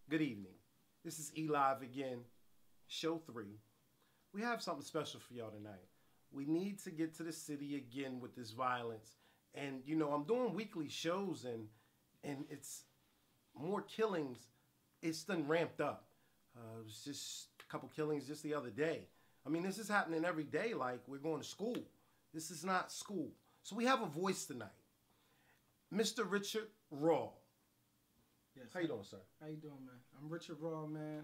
Good evening. This is E-Live again, show 3. We have something special for y'all tonight. We need to get to the city again with this violence. And, you know, I'm doing weekly shows and it's more killings. It's done ramped up. It was just a couple killings just the other day. I mean, this is happening every day like we're going to school. This is not school. So we have a voice tonight. Mr. Richard Rahl. Yes. How you doing, sir? How you doing, man? I'm Richard Rahl, man.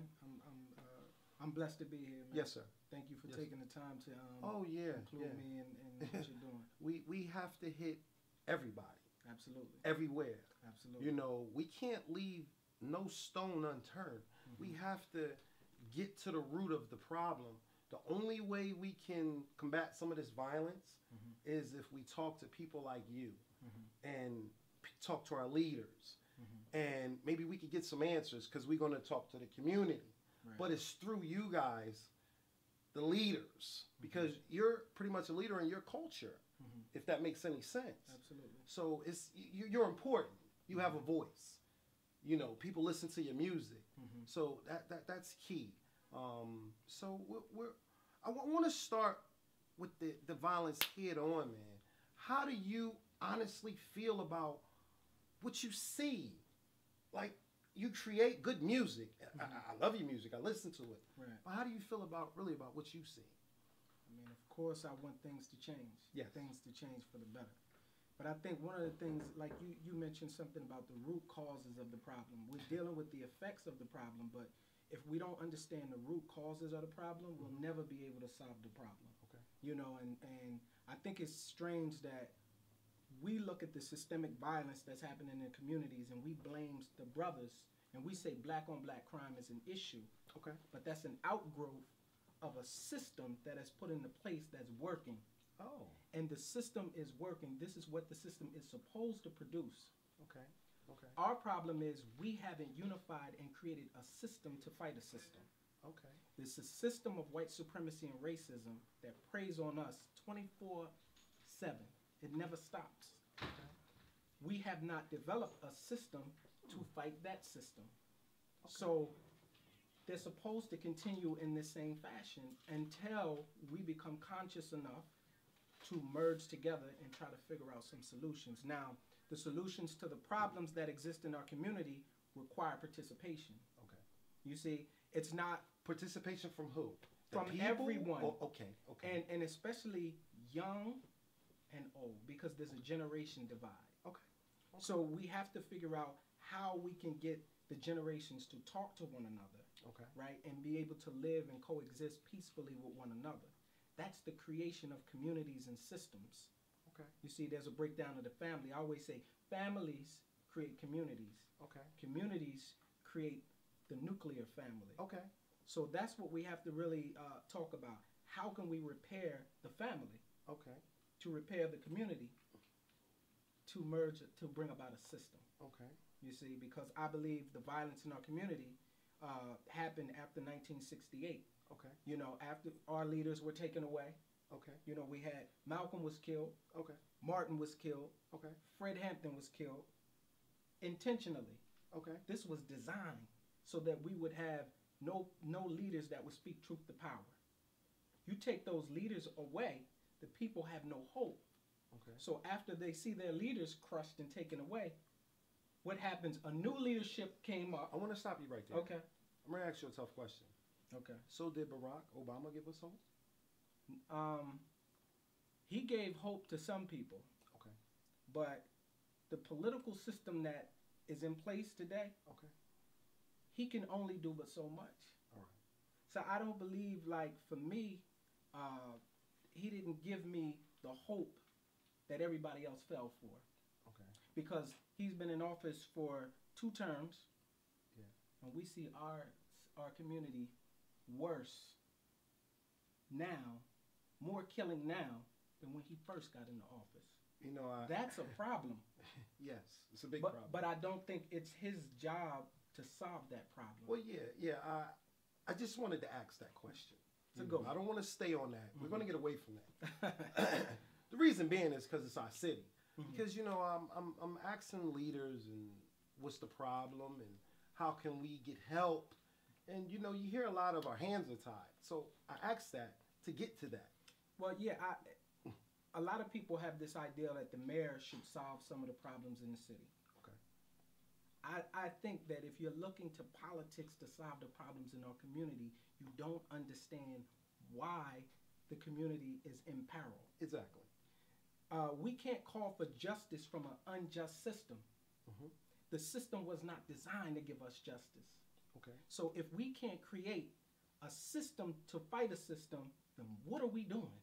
I'm blessed to be here, man. Yes, sir. Thank you for Yes, taking the time to include me in what you're doing. We have to hit everybody. Absolutely. Everywhere. Absolutely. You know, we can't leave no stone unturned. We have to get to the root of the problem. The only way we can combat some of this violence is if we talk to people like you and talk to our leaders. And maybe we could get some answers because we're going to talk to the community. Right. But it's through you guys, the leaders, because you're pretty much a leader in your culture, if that makes any sense. Absolutely. So you're important. You have a voice. You know, people listen to your music. So that's key. So I want to start with the violence head on, man. How do you honestly feel about what you see? Like, you create good music. I love your music. I listen to it. Right. But how do you feel about what you see? I mean, of course, I want things to change. Yes. Things to change for the better. But I think one of the things, like you mentioned something about the root causes of the problem. We're dealing with the effects of the problem, but if we don't understand the root causes of the problem, we'll never be able to solve the problem. Okay. You know, and I think it's strange that we look at the systemic violence that's happening in communities and we blame the brothers and we say black on black crime is an issue. Okay. But that's an outgrowth of a system that is put into place that's working. Oh. And the system is working. This is what the system is supposed to produce. Okay. Okay. Our problem is we haven't unified and created a system to fight a system. Okay. It's a system of white supremacy and racism that preys on us 24/7. It never stops. Okay. We have not developed a system to fight that system. Okay. So they're supposed to continue in the same fashion until we become conscious enough to merge together and try to figure out some solutions. Now, the solutions to the problems that exist in our community require participation. Okay. You see, it's not Participation from who? from everyone. Oh, okay. Okay. And especially young and old, because there's a generation divide. Okay. So we have to figure out how we can get the generations to talk to one another, Okay. right? And be able to live and coexist peacefully with one another. That's the creation of communities and systems. Okay. You see, there's a breakdown of the family. I always say families create communities. Okay. Communities create the nuclear family. Okay. So that's what we have to really talk about. How can we repair the family? Okay. To repair the community, to merge, to bring about a system. Okay. You see, because I believe the violence in our community happened after 1968. Okay. You know, after our leaders were taken away. Okay. You know, we had Malcolm was killed. Okay. Martin was killed. Okay. Fred Hampton was killed intentionally. Okay. This was designed so that we would have no leaders that would speak truth to power. You take those leaders away, the people have no hope. Okay. So after they see their leaders crushed and taken away, what happens? A new leadership came up. I want to stop you right there. Okay. I'm going to ask you a tough question. Okay. So did Barack Obama give us hope? He gave hope to some people. Okay. But the political system that is in place today, Okay. he can only do but so much. All right. So I don't believe, like, for me, he didn't give me the hope that everybody else fell for. Okay. Because he's been in office for 2 terms. Yeah. And we see our community worse now, more killing now than when he first got into office. You know, That's a problem. Yes, it's a big but, problem. But I don't think it's his job to solve that problem. Well, yeah. I just wanted to ask that question. It's a good one. I don't want to stay on that. We're going to get away from that. The reason being is because it's our city. Because, you know, I'm asking leaders and what's the problem, and How can we get help? And you know, you hear a lot of our hands are tied. So I asked that to get to that. Well, yeah, a lot of people have this idea that the mayor should solve some of the problems in the city. Okay. I think that if you're looking to politics to solve the problems in our community, you don't understand why the community is in peril. Exactly. We can't call for justice from an unjust system. The system was not designed to give us justice. Okay. So if we can't create a system to fight a system, then what are we doing?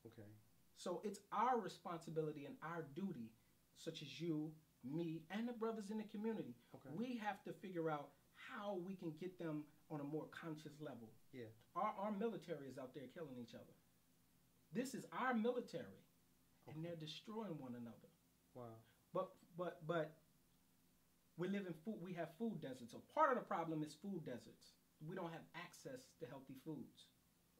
Okay. So it's our responsibility and our duty, such as you, me, and the brothers in the community. Okay. We have to figure out how we can get them on a more conscious level. Yeah. Our military is out there killing each other. This is our military, and they're destroying one another. Wow. But we live in food. We have food deserts. So part of the problem is food deserts. We don't have access to healthy foods.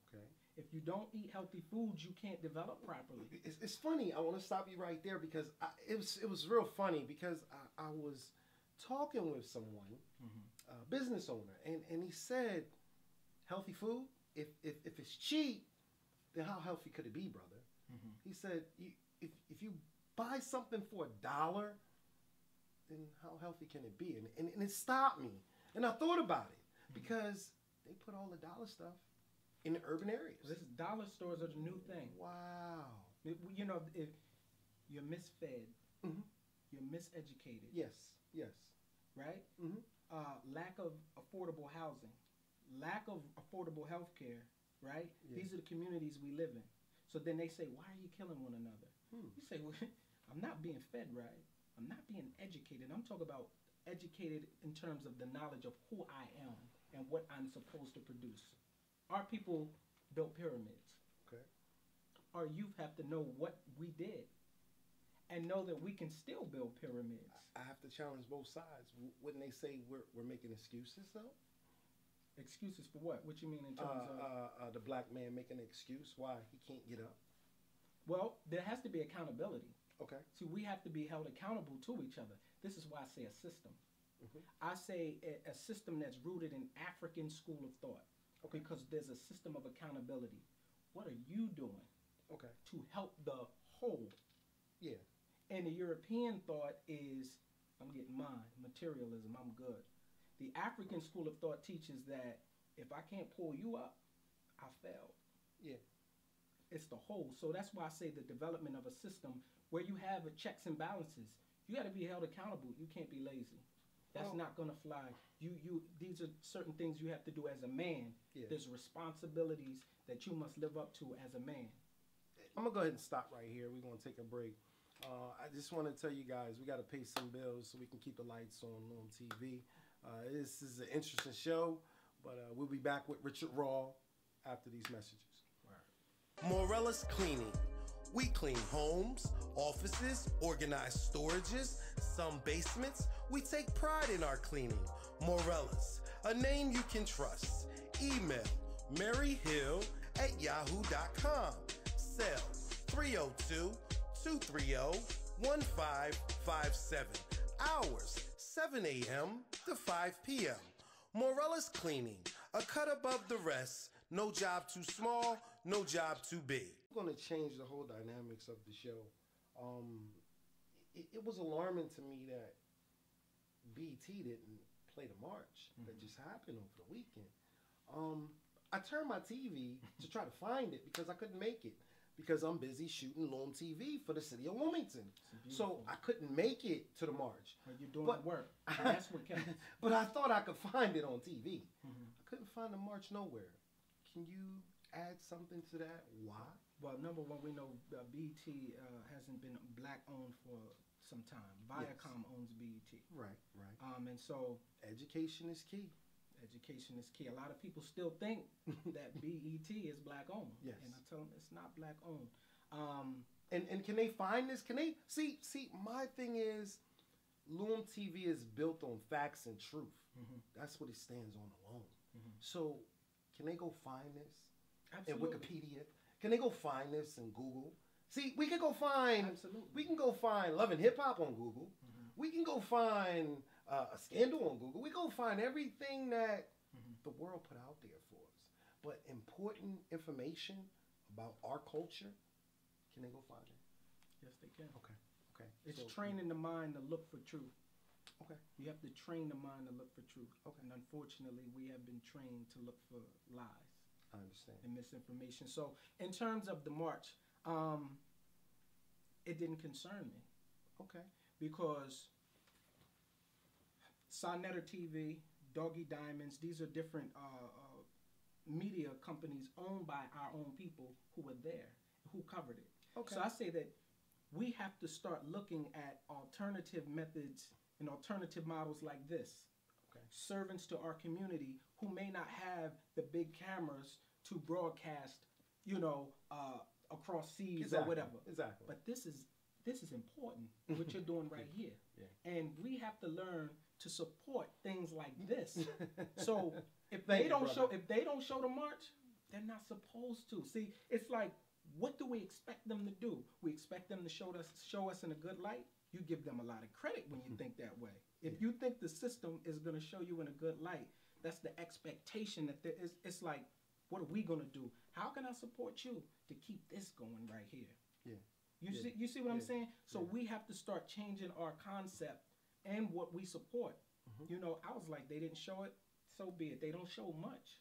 Okay. If you don't eat healthy foods, you can't develop properly. It's funny. I want to stop you right there because it was real funny because I was talking with someone, a business owner, and he said, healthy food, if it's cheap, then how healthy could it be, brother? He said, if you buy something for $1, then how healthy can it be? And it stopped me. And I thought about it because they put all the dollar stuff in the urban areas. This dollar stores are the new thing. Wow. You know, if you're misfed, you're miseducated. Yes, yes. Right? Lack of affordable housing, lack of affordable health care, right? Yeah. These are the communities we live in. So then they say, why are you killing one another? You say, well, I'm not being fed right. I'm not being educated. I'm talking about educated in terms of the knowledge of who I am and what I'm supposed to produce. Our people built pyramids. Okay. Our youth have to know what we did and know that we can still build pyramids. I have to challenge both sides. Wouldn't they say we're making excuses, though? Excuses for what? What you mean in terms of the black man making an excuse why he can't get up? Well, there has to be accountability. Okay. See, we have to be held accountable to each other. This is why I say a system. I say a system that's rooted in African school of thought. Okay. Because there's a system of accountability. What are you doing to help the whole? Yeah. And the European thought is, I'm getting mine, materialism, I'm good. The African school of thought teaches that if I can't pull you up, I failed. Yeah. It's the whole. So that's why I say the development of a system where you have checks and balances. You got to be held accountable. You can't be lazy. That's not going to fly. These are certain things you have to do as a man. Yeah. There's responsibilities that you must live up to as a man. I'm going to go ahead and stop right here. We're going to take a break. I just want to tell you guys, we got to pay some bills so we can keep the lights on L.W.U.M.T.V. This is an interesting show, but we'll be back with Richard Rahl after these messages. Maryhill Cleaning. We clean homes, offices, organize storages, some basements. We take pride in our cleaning. Maryhill, a name you can trust. Email maryhill@yahoo.com. Cell 302-230-1557. Hours 7 a.m. to 5 p.m. Maryhill Cleaning, a cut above the rest. No job too small, no job too big. I'm going to change the whole dynamics of the show. It was alarming to me that BET didn't play the march that just happened over the weekend. I turned my TV to try to find it because I couldn't make it because I'm busy shooting L.W.U.M.T.V for the city of Wilmington. So I couldn't make it to the march. Well, you're doing the work. And that's what counts. But I thought I could find it on TV. I couldn't find the march nowhere. Can you add something to that? Why? Well, number one, we know BET hasn't been black-owned for some time. Viacom owns BET. Right, right. And so education is key. Education is key. A lot of people still think that BET is black-owned. Yes. And I tell them it's not black-owned. And can they find this? Can they see? My thing is, L.W.U.M.T.V is built on facts and truth. That's what it stands on alone. So, can they go find this in Wikipedia? Can they go find this in Google? See, we can go find. Absolutely. We can go find Love and Hip Hop on Google. We can go find a scandal on Google. We go find everything that the world put out there for us. But important information about our culture, can they go find it? Yes, they can. Okay. Okay. It's So, training the mind to look for truth. okay. You have to train the mind to look for truth. Okay. And unfortunately, we have been trained to look for lies I understand. and misinformation. So, in terms of the march, it didn't concern me Okay. because L.W.U.M.T.V, Doggy Diamonds, these are different media companies owned by our own people who were there, who covered it. Okay. So I say that we have to start looking at alternative methods and alternative models like this. Okay. Servants to our community who may not have the big cameras to broadcast, across seas Exactly. or whatever. Exactly. But this is important, what you're doing right here. Yeah. And we have to learn to support things like this. So if Thank they you, don't brother. show the march, they're not supposed to. See, it's like, what do we expect them to do? We expect them to show us in a good light. You give them a lot of credit when you think that way. If you think the system is going to show you in a good light, that's the expectation that there is. It's like, what are we going to do? How can I support you to keep this going right here? Yeah. You see what I'm Yeah. saying? So Yeah. we have to start changing our concept and what we support. I was like, they didn't show it, so be it. They don't show much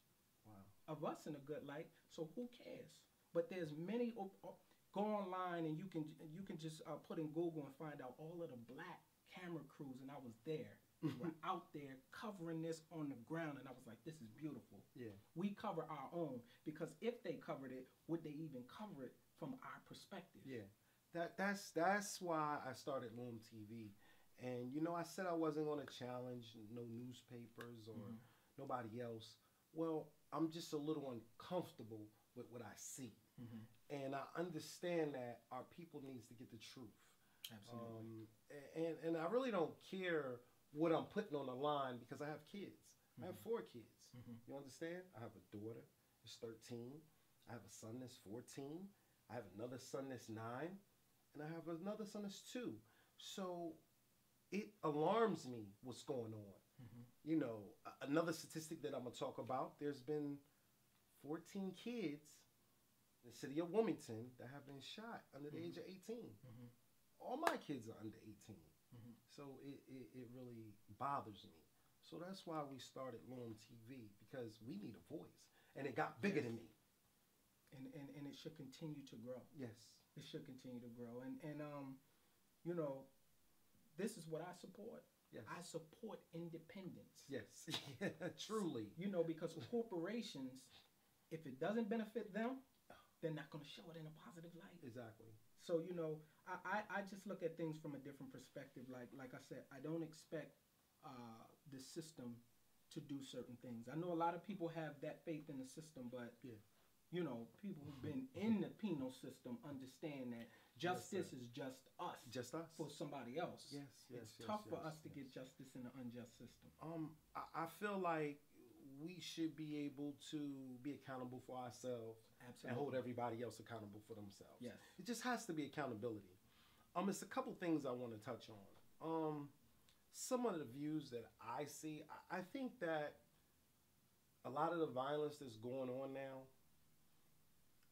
of us in a good light, so who cares? But there's many. Go online and you can just put in Google and find out all of the black camera crews, and I was there. We were out there covering this on the ground, and I was like, this is beautiful. Yeah. We cover our own, because if they covered it, would they even cover it from our perspective? Yeah. That's why I started L.W.U.M.T.V. And I said I wasn't going to challenge no newspapers or nobody else. Well, I'm just a little uncomfortable with what I see. And I understand that our people needs to get the truth. Absolutely. And I really don't care what I'm putting on the line because I have kids. I have 4 kids. You understand? I have a daughter that's 13. I have a son that's 14. I have another son that's 9. And I have another son that's 2. So it alarms me what's going on. Another statistic that I'm going to talk about, there's been 14 kids in the city of Wilmington that have been shot under the age of 18. All my kids are under 18. So it really bothers me. So that's why we started L.W.U.M.T.V, because we need a voice. And it got bigger than me. And it should continue to grow. Yes. It should continue to grow. And this is what I support. Yes. I support independence. Yes. Truly. Because corporations, if it doesn't benefit them, they're not going to show it in a positive light. Exactly. So, I just look at things from a different perspective. Like I said, I don't expect the system to do certain things. I know a lot of people have that faith in the system, but people who've been in the penal system understand that justice is just us. Just us. For somebody else. Yes. It's tough for us to get justice in an unjust system. I feel like we should be able to be accountable for ourselves. Absolutely. And hold everybody else accountable for themselves. Yes. It just has to be accountability. It's a couple things I want to touch on. Some of the views that I see, I think that a lot of the violence that's going on now,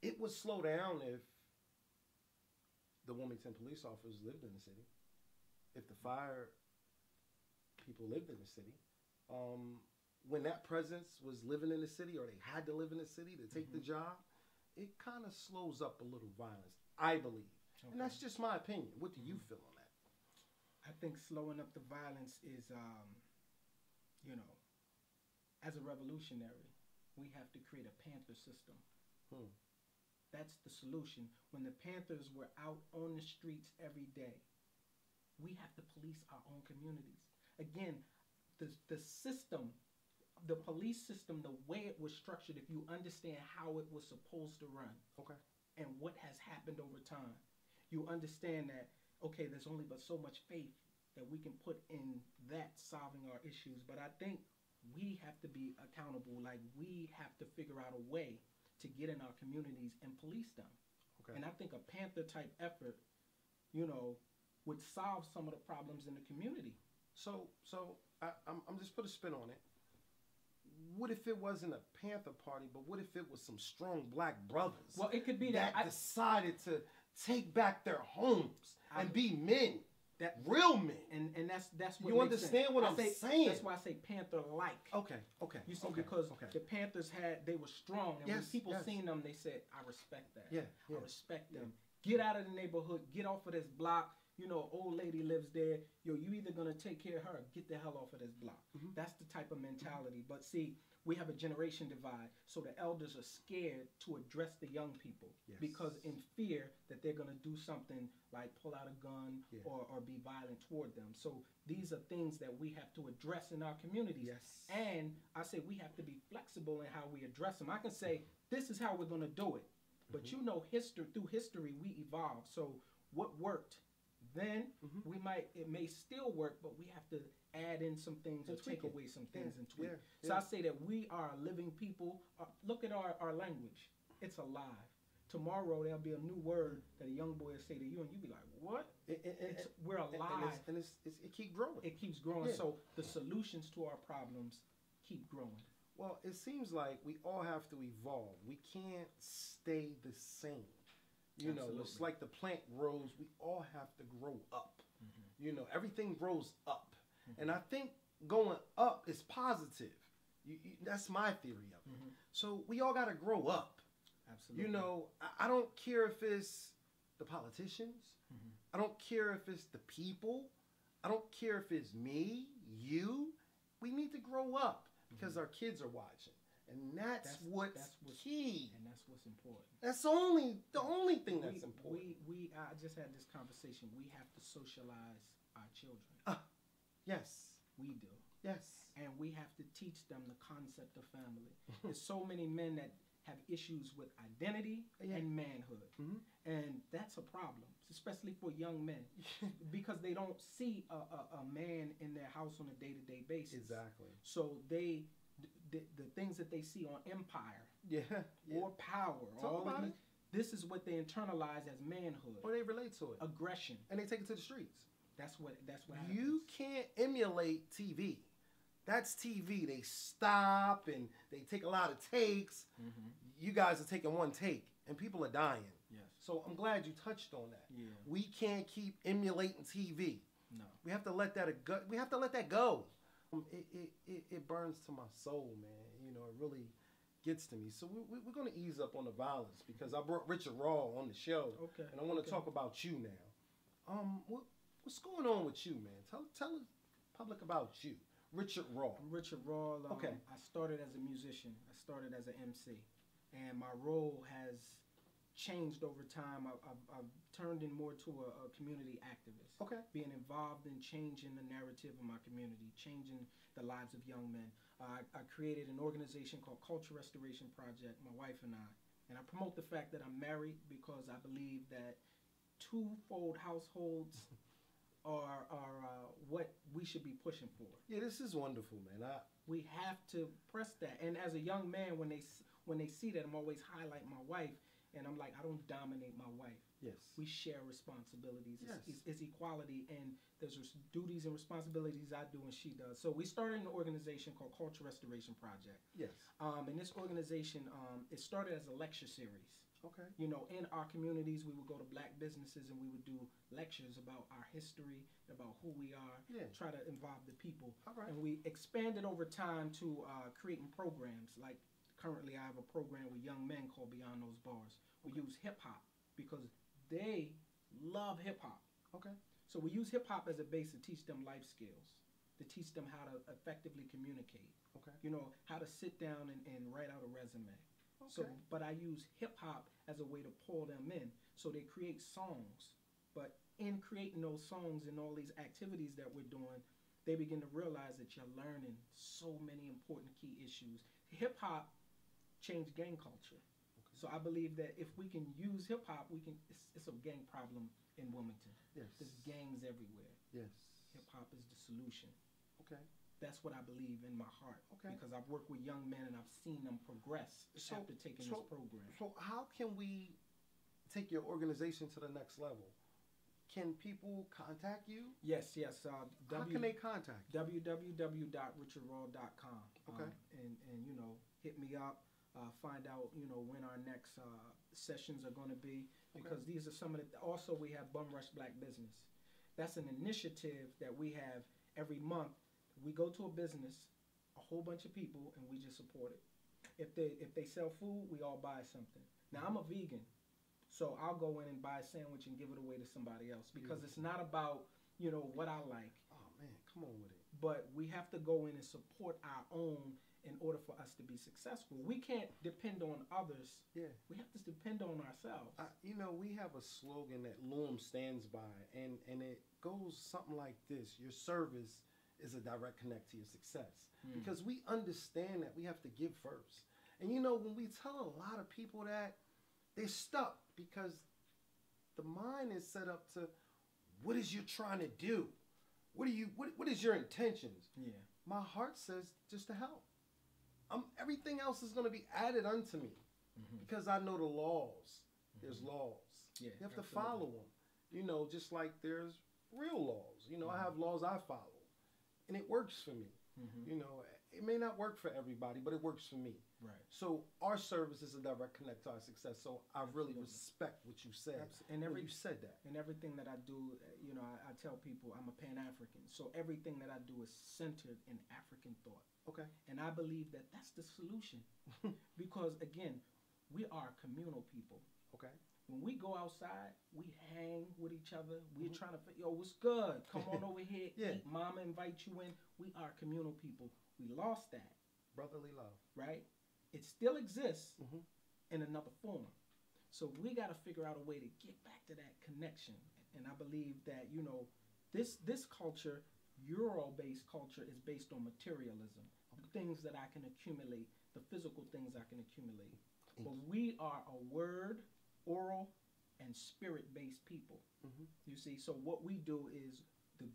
it would slow down if the Wilmington police officers lived in the city, if the fire people lived in the city. When that presence was living in the city, or they had to live in the city to take the job, it kind of slows up a little violence, I believe. Okay. And that's just my opinion. What do you feel on that? I think slowing up the violence is, as a revolutionary, we have to create a Panther System. That's the solution. When the Panthers were out on the streets every day, we have to police our own communities. Again, the system, the police system, the way it was structured, if you understand how it was supposed to run, and what has happened over time, you understand that, okay, there's only but so much faith that we can put in that solving our issues. But I think we have to be accountable. Like, we have to figure out a way to get in our communities and police them. And I think a Panther type effort, would solve some of the problems in the community. I'm just put a spin on it. What if it wasn't a Panther party, but what if it was some strong black brothers? Well, it could be that decided to take back their homes and be men, real men. And that's what you understand what I'm saying. That's why I say Panther-like. Okay. You see, because the Panthers they were strong, and when people seen them, they said, "I respect that. I respect them. Get out of the neighborhood. Get off of this block. You know, old lady lives there. Yo, you either gonna take care of her, or get the hell off of this block." That's the type of mentality. But see, we have a generation divide, so the elders are scared to address the young people because in fear that they're gonna do something like pull out a gun or be violent toward them. So these are things that we have to address in our communities. And I say we have to be flexible in how we address them. I can say this is how we're gonna do it, but you know, through history we evolve. So what worked then it may still work, but we have to add in some things or take away some things and tweak. So I say that we are living people. Look at our language. It's alive. Tomorrow there'll be a new word that a young boy will say to you, and you'll be like, what? We're alive. And it keeps growing. It keeps growing. So the solutions to our problems keep growing. Well, it seems like we all have to evolve. We can't stay the same. You know, it's like the plant grows. We all have to grow up. You know, everything grows up. And I think going up is positive. That's my theory of it. So we all got to grow up. Absolutely. You know, I don't care if it's the politicians. I don't care if it's the people. I don't care if it's me, you. We need to grow up because our kids are watching. And that's what's key. And that's what's important. That's the only thing that's important. I just had this conversation. We have to socialize our children. Yes. We do. Yes. And we have to teach them the concept of family. There's so many men that have issues with identity and manhood. And that's a problem, especially for young men, because they don't see a man in their house on a day-to-day basis. Exactly. So the things that they see on empire or power, this is what they internalize as manhood. Or they relate to it. Aggression. And they take it to the streets. That's what happens. You can't emulate TV. That's TV. They stop and they take a lot of takes. You guys are taking one take and people are dying. Yes. So I'm glad you touched on that. Yeah. We can't keep emulating TV. No. We have to let that go. We have to let that go. It burns to my soul, man. You know, it really gets to me. So we're going to ease up on the violence because I brought Richard Rahl on the show. Okay. And I want to talk about you now. What's going on with you, man? Tell the public about you. Richard Rahl. I'm Richard Rahl. Okay. I started as a musician. I started as an MC. And my role has changed over time. I've turned in more to a community activist. Okay. Being involved in changing the narrative of my community, changing the lives of young men. I created an organization called Culture Restoration Project, my wife and I. And I promote the fact that I'm married because I believe that twofold households are what we should be pushing for. Yeah, this is wonderful, man. We have to press that. And as a young man, when they see that, I'm always highlighting my wife, and I'm like, I don't dominate my wife. Yes. We share responsibilities. Yes. It's equality, and there's duties and responsibilities I do and she does. So we started an organization called Culture Restoration Project. Yes. And this organization, it started as a lecture series. Okay. You know, in our communities, we would go to black businesses and we would do lectures about our history, about who we are, try to involve the people. All right. And we expanded over time to creating programs. Like currently I have a program with young men called Beyond Those Bars. We use hip-hop because they love hip-hop. Okay. So we use hip-hop as a base to teach them life skills, to teach them how to effectively communicate. Okay. You know, how to sit down and write out a resume. Okay. So, but I use hip-hop as a way to pull them in. So they create songs. But in creating those songs and all these activities that we're doing, they begin to realize that you're learning so many important key issues. Hip-hop changed gang culture. Okay. So I believe that if we can use hip-hop, it's a gang problem in Wilmington. Yes. There's gangs everywhere. Yes. Hip-hop is the solution. Okay. That's what I believe in my heart. Okay. Because I've worked with young men and I've seen them progress after taking this program. So how can we take your organization to the next level? can people contact you? Yes. How can they contact you? www.richardrahl.com. Okay. And you know, hit me up. Find out, you know, when our next sessions are going to be, because these are some of the. Also, we have Bum Rush Black Business. That's an initiative that we have every month. We go to a business, a whole bunch of people, and we just support it. If they sell food, we all buy something. Now, I'm a vegan, so I'll go in and buy a sandwich and give it away to somebody else, because it's not about, you know, what I like. Oh man, come on with it. But we have to go in and support our own in order for us to be successful. We can't depend on others. Yeah. We have to depend on ourselves. You know, we have a slogan that L.W.U.M.T.V stands by, and it goes something like this: your service is a direct connect to your success. Because we understand that we have to give first. And you know, when we tell a lot of people that, they're stuck because the mind is set up to, what is you trying to do? What is your intentions? Yeah. My heart says just to help. Everything else is going to be added unto me because I know the laws. There's laws. Yeah, you have to follow them. You know, just like there's real laws. You know, I have laws I follow, and it works for me. You know, it may not work for everybody, but it works for me. Right. So our service is a direct connect to our success. So I really respect what you said. And when you said that. And everything that I do, you know, I tell people I'm a Pan-African. So everything that I do is centered in African thought. Okay. And I believe that that's the solution. Because, again, we are communal people. Okay. When we go outside, we hang with each other. We're trying to, yo, what's good? Come on over here. Eat. Mama invite you in. We are communal people. We lost that. Brotherly love. Right? It still exists in another form. So we got to figure out a way to get back to that connection. And I believe that, you know, this culture, Euro-based culture, is based on materialism. Things that I can accumulate, the physical things I can accumulate. But we are a word, oral, and spirit-based people. You see, so what we do is the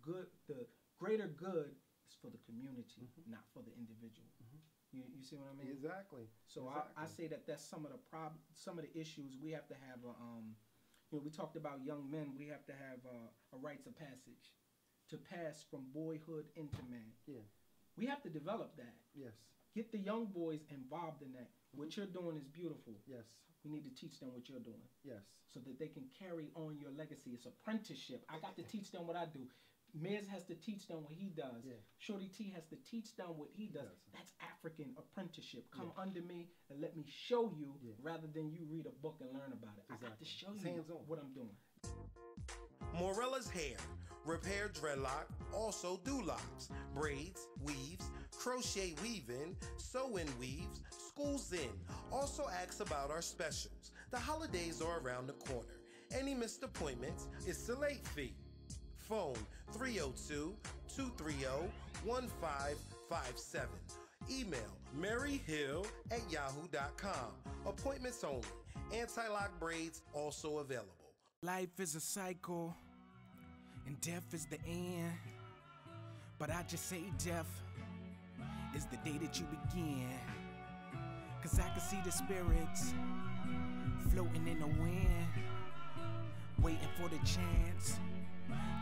greater good is for the community, not for the individual. You see what I mean? Exactly. So I say that's some of the issues we have to have. You know, we talked about young men. We have to have a rites of passage to pass from boyhood into man. Yeah. We have to develop that. Yes. Get the young boys involved in that. What you're doing is beautiful. Yes. We need to teach them what you're doing. Yes. So that they can carry on your legacy. It's apprenticeship. I got to teach them what I do. Miz has to teach them what he does. Yeah. Shorty T has to teach them what he does. That's African apprenticeship. Come under me and let me show you rather than you read a book and learn about it. Exactly. I got to show you what I'm doing. Morella's Hair. Repair dreadlock, also do locks, braids, weaves, crochet weave-in, sew-in weaves, schools in. Also asks about our specials. The holidays are around the corner. Any missed appointments, it's the late fee. Phone 302-230-1557. Email maryhill@yahoo.com. Appointments only. Anti-lock braids also available. Life is a cycle, and death is the end. But I just say death is the day that you begin. 'Cause I can see the spirits floating in the wind, waiting for the chance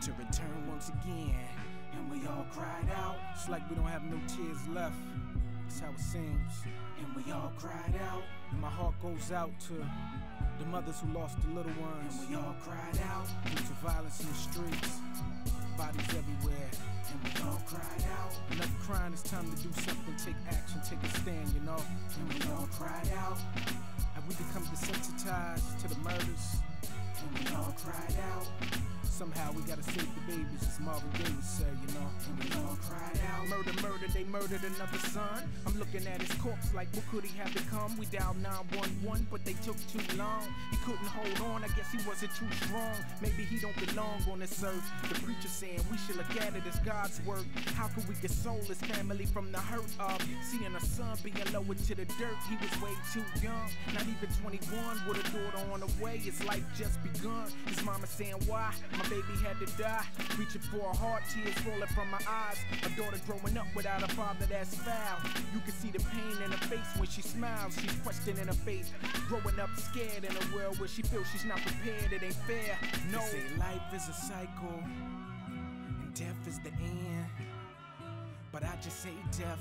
to return once again. And we all cried out. It's like we don't have no tears left. That's how it seems. And we all cried out. And my heart goes out to the mothers who lost the little ones. And we all cried out due to violence in the streets. Bodies everywhere. And we all cried out. Enough crying, it's time to do something. Take action, take a stand, you know. And we all cried out. Have we become desensitized to the murders? And we all cried out. Somehow we gotta save the babies, as Marvin Gaye said, you know. And we all cried out. Murder, murder, they murdered another son. I'm looking at his corpse like, what could he have become? We dialed 911, but they took too long. He couldn't hold on, I guess he wasn't too strong. Maybe he don't belong on this earth. The preacher saying we should look at it as God's work. How could we console his family from the hurt of seeing a son being lowered to the dirt? He was way too young, not even 21, with a daughter on the way. His life just begun. His mama saying, why? My baby had to die. Reaching for a heart, tears rolling from my eyes. A daughter growing up without a father, that's foul. You can see the pain in her face when she smiles. She's questioning her faith. Growing up scared in a world where she feels she's not prepared. It ain't fair. No. They say life is a cycle and death is the end. But I just say death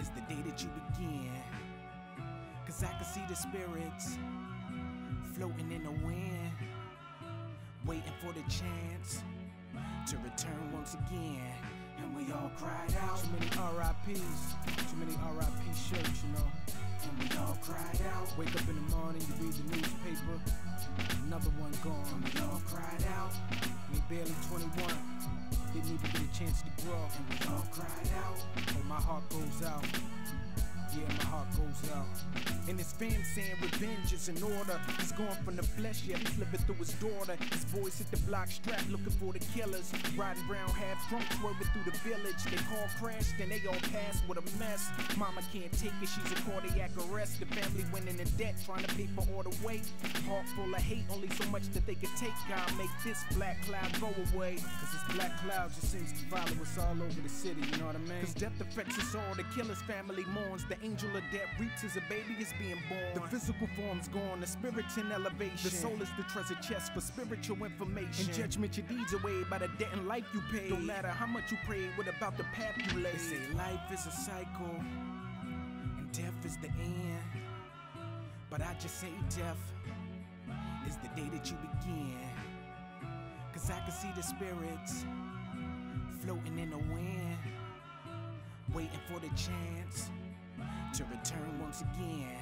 is the day that you begin. Cause I can see the spirits floating in the wind, waiting for the chance to return once again. And we all cried out. Too many RIPs, too many RIP shirts, you know. And we all cried out. Wake up in the morning, you read the newspaper, another one gone. And we all cried out. We barely 21, didn't even get a chance to grow. And we all cried out. Oh, my heart goes out. Yeah, my heart goes out. And his fam saying revenge is in order. He's gone from the flesh, yeah, he's flipping through his daughter. His boys hit the block strapped looking for the killers. Riding round half drunk, swerving through the village. They call crash, then they all pass with a mess. Mama can't take it, she's a cardiac arrest. The family went into debt, trying to pay for all the weight. Heart full of hate, only so much that they could take. God make this black cloud go away. Cause this black cloud just seems to follow us all over the city, you know what I mean? Cause death affects us all, the killer's family mourns. The angel of death reaps as a baby is being born. The physical form's gone, the spirit's in elevation. The soul is the treasure chest for spiritual information. In judgment, your deeds are weighed by the debt and life you paid. Don't matter how much you prayed, what about the path you laid? They say life is a cycle and death is the end. But I just say death is the day that you begin. Cause I can see the spirits floating in the wind, waiting for the chance to return once again.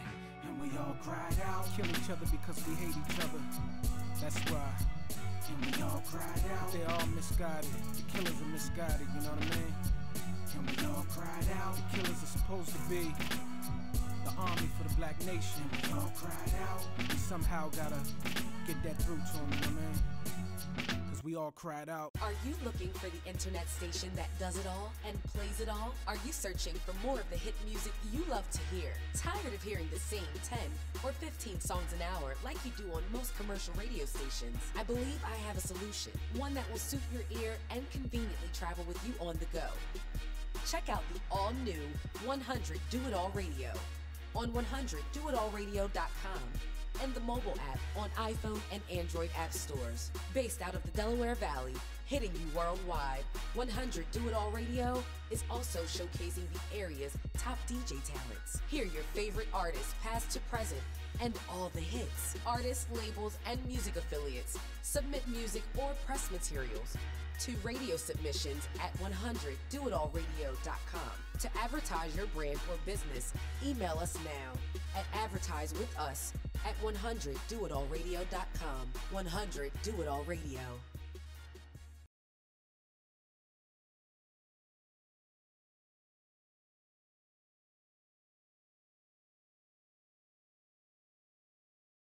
And we all cried out. Kill each other because we hate each other. That's why. And we all cried out. They're all misguided. The killers are misguided, you know what I mean? And we all cried out. The killers are supposed to be the army for the black nation. And we all cried out. We somehow gotta get that through to them, you know what I mean? We all cried out. Are you looking for the internet station that does it all and plays it all? Are you searching for more of the hit music you love to hear? Tired of hearing the same 10 or 15 songs an hour like you do on most commercial radio stations? I believe I have a solution, one that will suit your ear and conveniently travel with you on the go. Check out the all-new 100 Do It All Radio on 100doitallradio.com. and the mobile app on iPhone and Android app stores. Based out of the Delaware Valley, hitting you worldwide, 100 Do It All Radio is also showcasing the area's top DJ talents. Hear your favorite artists, past to present, and all the hits. Artists, labels, and music affiliates submit music or press materials to radio submissions at 100doitallradio.com. To advertise your brand or business, email us now at advertisewithus@100doitallradio.com. 100 Do It All Radio.